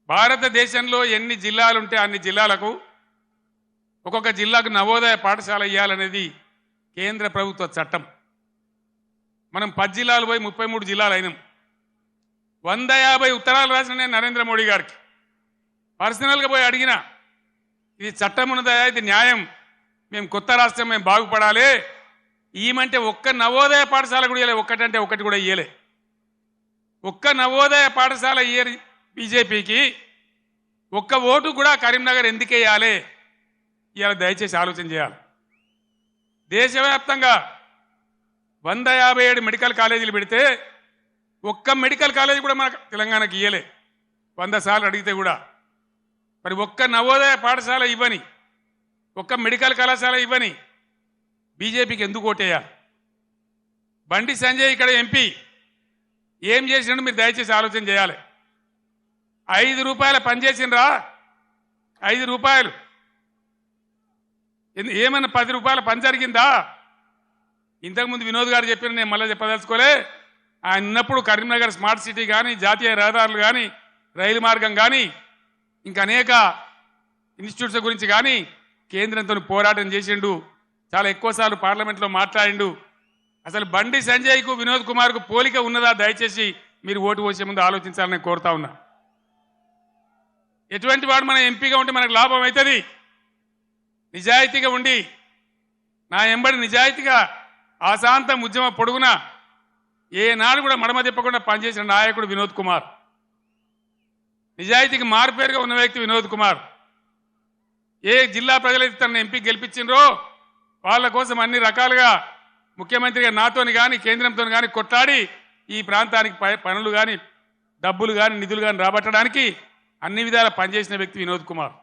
భారతదేశంలో ఎన్ని జిల్లాలు ఉంటే అన్ని జిల్లాలకు ఒక్కొక్క జిల్లాకు నవోదయ పాఠశాల ఇవ్వాలనేది కేంద్ర ప్రభుత్వ చట్టం. మనం 10 జిల్లాలు పోయి 33 జిల్లాలు అయినాం. 150 ఉత్తరాలు రాసిన నేను నరేంద్ర మోడీ గారికి పర్సనల్గా పోయి అడిగిన, ఇది చట్టం ఉన్నదయా, ఇది న్యాయం, మేము కొత్త రాష్ట్రం, మేము బాగుపడాలి, ఈమంటే ఒక్క నవోదయ పాఠశాల కూడా ఇవ్వలే, ఒక్కటంటే ఒకటి కూడా ఇవ్వలే. ఒక్క నవోదయ పాఠశాల ఇయ్యరు బీజేపీకి. ఒక్క ఓటు కూడా కరీంనగర్ ఎందుకు వేయాలి? ఇవాళ దయచేసి ఆలోచన చేయాలి. దేశవ్యాప్తంగా 157 మెడికల్ కాలేజీలు పెడితే ఒక్క మెడికల్ కాలేజీ కూడా మన తెలంగాణకి ఇయ్యలే, 100 సార్లు అడిగితే కూడా. మరి ఒక్క నవోదయ పాఠశాల ఇవ్వని, ఒక్క మెడికల్ కళాశాల ఇవ్వని బీజేపీకి ఎందుకు ఓటేయాలి? బండి సంజయ్ ఇక్కడ ఎంపీ ఏం చేసినట్టు మీరు దయచేసి ఆలోచన చేయాలి. 5 రూపాయల పని చేసినరా? 5 రూపాయలు ఏమన్నా 10 రూపాయల పని జరిగిందా? ఇంతకుముందు వినోద్ గారు చెప్పిన, నేను మళ్ళీ చెప్పదలుచుకోలే. ఆయన ఉన్నప్పుడు కరీంనగర్ స్మార్ట్ సిటీ కానీ, జాతీయ రహదారులు కానీ, రైలు మార్గం కానీ, ఇంకా అనేక ఇన్స్టిట్యూట్స్ గురించి కానీ కేంద్రంతో పోరాటం చేసిండు. చాలా ఎక్కువసార్లు పార్లమెంట్లో మాట్లాడిండు. అసలు బండి సంజయ్కు వినోద్ కుమార్కు పోలిక ఉన్నదా? దయచేసి మీరు ఓటు పోసే ముందు ఆలోచించాలని కోరుతా ఉన్నా. ఎటువంటి వాడు మన ఎంపీగా ఉంటే మనకు లాభం అవుతుంది? నిజాయితీగా ఉండి నా ఎంబడి నిజాయితీగా ఆశాంతం ఉద్యమ పొడుగున ఏనాడు కూడా మడమ తిప్పకుండా పనిచేసిన నాయకుడు వినోద్ కుమార్. నిజాయితీకి మారుపేరుగా ఉన్న వ్యక్తి వినోద్ కుమార్. ఏ జిల్లా ప్రజలైతే తన ఎంపీ గెలిపించిండ్రో వాళ్ళ కోసం అన్ని రకాలుగా ముఖ్యమంత్రిగా నాతోని కానీ కేంద్రంతో కానీ కొట్లాడి ఈ ప్రాంతానికి పనులు కానీ, డబ్బులు కానీ, నిధులు కానీ రాబట్టడానికి అన్ని విధాలా పనిచేసిన వ్యక్తి వినోద్ కుమార్.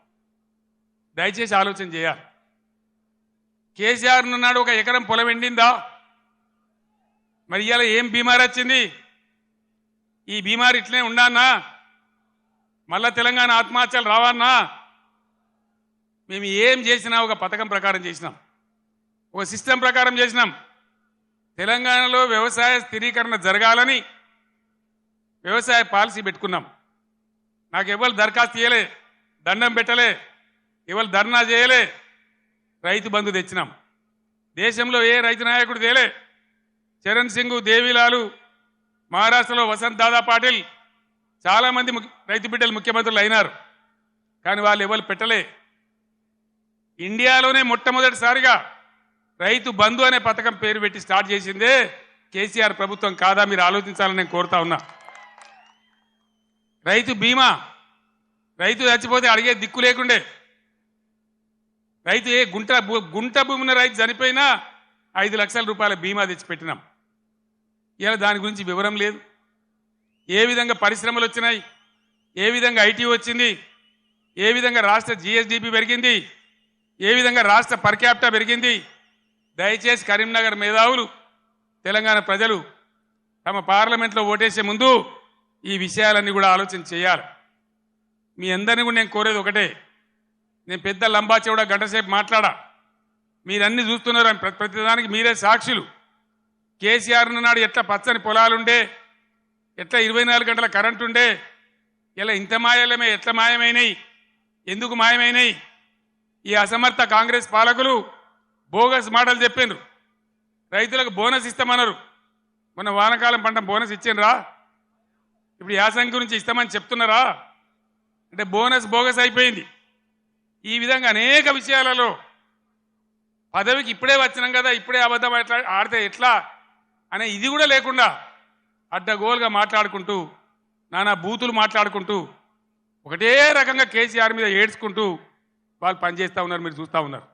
దయచేసి ఆలోచన చేయాలి. కేసీఆర్ ఉన్నాడు, ఒక ఎకరం పొలం ఎండిందా? మరి ఇవాళ ఏం బీమారి వచ్చింది? ఈ బీమారి ఇట్లనే ఉండానా? మళ్ళా తెలంగాణ ఆత్మహత్యలు రావన్నా? మేము ఏం చేసినా ఒక పథకం ప్రకారం చేసినాం, ఒక సిస్టమ్ ప్రకారం చేసినాం. తెలంగాణలో వ్యవసాయ స్థిరీకరణ జరగాలని వ్యవసాయ పాలసీ పెట్టుకున్నాం. నాకు ఎవరు దరఖాస్తు చేయలే, దండం పెట్టలే, ఎవరు ధర్నా చేయలే. రైతు బంధు తెచ్చినాం. దేశంలో ఏ రైతు నాయకుడు తేలే. చరణ్ సింగ్, దేవిలాలు, మహారాష్ట్రలో వసంత్ దాదా పాటిల్, చాలామంది రైతు బిడ్డలు ముఖ్యమంత్రులు అయినారు. కానీ వాళ్ళు ఎవరు పెట్టలే. ఇండియాలోనే మొట్టమొదటిసారిగా రైతు బంధు అనే పథకం పేరు పెట్టి స్టార్ట్ చేసిందే కేసీఆర్ ప్రభుత్వం కాదా? మీరు ఆలోచించాలని నేను కోరుతా ఉన్నా. రైతు బీమా, రైతు చచ్చిపోతే అడిగే దిక్కు లేకుండే. రైతు గుంట భూమి ఉన్న రైతు చనిపోయినా 5 లక్షల రూపాయల బీమా తెచ్చిపెట్టినాం. ఇలా దాని గురించి వివరం లేదు. ఏ విధంగా పరిశ్రమలు వచ్చినాయి, ఏ విధంగా ఐటీ వచ్చింది, ఏ విధంగా రాష్ట్ర జిఎస్డిపి పెరిగింది, ఏ విధంగా రాష్ట్ర పర్ క్యాపిటా పెరిగింది. దయచేసి కరీంనగర్ మేధావులు, తెలంగాణ ప్రజలు తమ పార్లమెంట్లో ఓటేసే ముందు ఈ విషయాలన్నీ కూడా ఆలోచన చేయాలి. మీ అందరినీ కూడా నేను కోరేది ఒకటే. నేను పెద్ద లంబా చెవుడా గంటసేపు మాట్లాడా, మీరన్నీ చూస్తున్నారు, ప్రతిదానికి మీరే సాక్షులు. కేసీఆర్ నాడు ఎట్లా పచ్చని పొలాలుండే, ఎట్లా 24 గంటల కరెంటు ఉండే, ఇలా ఇంత మాయలమే ఎట్లా మాయమైనాయి, ఎందుకు మాయమైనాయి? ఈ అసమర్థ కాంగ్రెస్ పాలకులు బోగస్ మాటలు చెప్పిండ్రు. రైతులకు బోనస్ ఇస్తామన్నారు. మొన్న వానకాలం పంట బోనస్ ఇచ్చిండ్రా? ఇప్పుడు యాసంగి గురించి ఇస్తామని చెప్తున్నారా? అంటే బోనస్ బోగస్ అయిపోయింది. ఈ విధంగా అనేక విషయాలలో పదవికి ఇప్పుడే వచ్చినాం కదా, ఇప్పుడే అబద్ధం ఎట్లా ఆడితే ఎట్లా అనే ఇది కూడా లేకుండా అడ్డగోలుగా మాట్లాడుకుంటూ, నానా బూతులు మాట్లాడుకుంటూ, ఒకటే రకంగా కేసీఆర్ మీద ఏడ్చుకుంటూ వాళ్ళు పనిచేస్తూ ఉన్నారు. మీరు చూస్తూ ఉన్నారు.